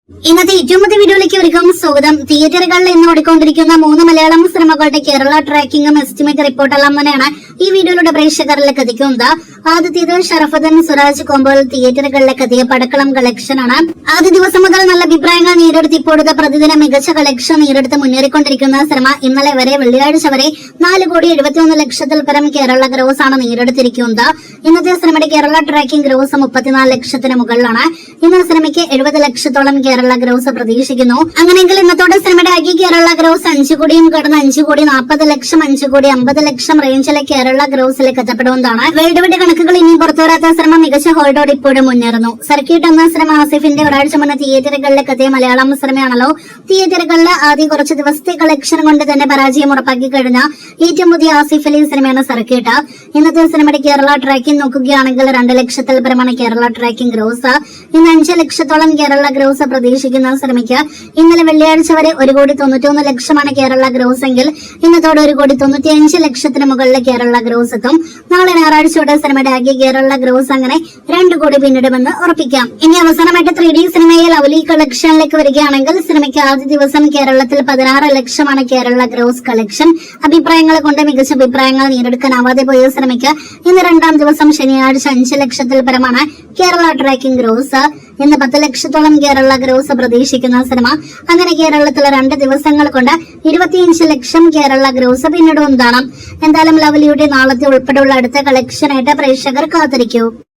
ഇന്നത്തെ ഏറ്റവും പുതിയ വീഡിയോയിലേക്ക് ഒരുക്കം സ്വാഗതം. തിയേറ്ററുകളിൽ ഇന്ന് ഓടിക്കൊണ്ടിരിക്കുന്ന 3 മലയാളം സിനിമകളുടെ കേരള ട്രാക്കിംഗും എസ്റ്റിമേറ്റ് റിപ്പോർട്ടെല്ലാം തന്നെയാണ് ഈ വീഡിയോയിലൂടെ പ്രേക്ഷകരിലേക്ക് എത്തിക്കുന്നത്. ആദ്യത്തേത് ഷറഫുദ്ദീൻ സുരാജ് കോമ്പോയിൽ തിയേറ്ററുകളിലേക്ക് എത്തിയ പടക്കളം കളക്ഷൻ ആണ്. ആദ്യ ദിവസം മുതൽ നല്ല അഭിപ്രായങ്ങൾ നേടിയെടുത്ത് ഇപ്പോഴത്തെ പ്രതിദിന മികച്ച കളക്ഷൻ നേടിയെടുത്ത് മുന്നേറിക്കൊണ്ടിരിക്കുന്ന സിനിമ ഇന്നലെ വരെ വെള്ളിയാഴ്ച വരെ 4,71 ലക്ഷത്തിൽ പരം കേരള ഗ്രോസ് ആണ് നേടിയെടുത്തിരിക്കുന്നത്. ഇന്നത്തെ സിനിമയുടെ കേരള ട്രാക്കിംഗ് ഗ്രോസ് 34 ലക്ഷത്തിന് മുകളിലാണ്. ഇന്ന് സിനിമയ്ക്ക് 70 ലക്ഷത്തോളം കേരള ഗ്രോസ് പ്രതീക്ഷിക്കുന്നു. അങ്ങനെയെങ്കിൽ ഇന്നത്തോടെ സിനിമയുടെ ആകെ കേരള ഗ്രോസ് 5 കോടിയും കടന്ന് 5,40 ലക്ഷം 5,50 ലക്ഷം റേഞ്ചിലെ കേരള ഗ്രോസിലേക്ക് എത്തപ്പെടുന്നതാണ്. വേൾഡ് വൈഡ് കണക്കുകൾ ഇനി പുറത്തുവരാത്ത സിനിമ മികച്ച ഹോൾഡോട് ഇപ്പോഴും മുന്നേറുന്നു. സർക്യൂട്ട് എന്ന സിനിമ ആസിഫിന്റെ ഒരാഴ്ച മുന്നേ തിയേറ്ററുകളിലേക്ക് എത്തിയ മലയാളം സിനിമയാണല്ലോ. തിയേറ്ററുകളിലെ ആദ്യ കുറച്ച് ദിവസത്തെ കളക്ഷൻ കൊണ്ട് തന്നെ പരാജയം ഉറപ്പാക്കി കഴിഞ്ഞ ഏറ്റവും പുതിയ ആസിഫ് അലി സിനിമയാണ് സർക്യൂട്ട്. ഇന്നത്തെ സിനിമയുടെ കേരള ട്രാക്കിംഗ് നോക്കുകയാണെങ്കിൽ 2 ലക്ഷത്തിൽ പരമാണ് കേരള ട്രാക്കിംഗ് ഗ്രോസ്. ഇന്ന് 5 ലക്ഷത്തോളം കേരള ഗ്രോസ് പ്രതീക്ഷിക്കുന്ന സിനിമയ്ക്ക് ഇന്നലെ വെള്ളിയാഴ്ച വരെ 1,91 ലക്ഷമാണ് കേരള ഗ്രോസ് എങ്കിൽ ഇന്നത്തോടെ 1,95 ലക്ഷത്തിന് മുകളിലെ കേരള ഗ്രോസ് എത്തും. നാളെ ഞായറാഴ്ചയോടെ സിനിമയുടെ ആകെ കേരള ഗ്രോസ് അങ്ങനെ 2 കോടി പിന്നിടുമെന്ന് ഉറപ്പിക്കാം. ഇനി അവസാനമായിട്ട് 3D സിനിമയിൽ ലവ്ലി കളക്ഷനിലേക്ക് വരികയാണെങ്കിൽ സിനിമയ്ക്ക് ആദ്യ ദിവസം കേരളത്തിൽ 16 ലക്ഷമാണ് കേരള ഗ്രോസ് കളക്ഷൻ. അഭിപ്രായങ്ങളെ കൊണ്ട് മികച്ച അഭിപ്രായങ്ങൾ നേടിയെടുക്കാനാവാതെ പോയ സിനിമയ്ക്ക് ഇന്ന് 2ാം ദിവസം ശനിയാഴ്ച 5 ലക്ഷത്തിൽ പരമാണ് കേരള ട്രാക്കിംഗ് ഗ്രോസ്. ഇന്ന് 10 ലക്ഷത്തോളം കേരള ഗ്രോസ് പ്രതീക്ഷിക്കുന്ന സിനിമ അങ്ങനെ കേരളത്തിലെ 2 ദിവസങ്ങൾ കൊണ്ട് 25 ലക്ഷം കേരള ഗ്രോസ് പിന്നിടുന്നതാണ്. എന്തായാലും ലവ്ലിയുടെ നാളത്തെ ഉൾപ്പെടെയുള്ള അടുത്ത കളക്ഷനായിട്ട് പ്രേക്ഷകർ കാത്തിരിക്കൂ.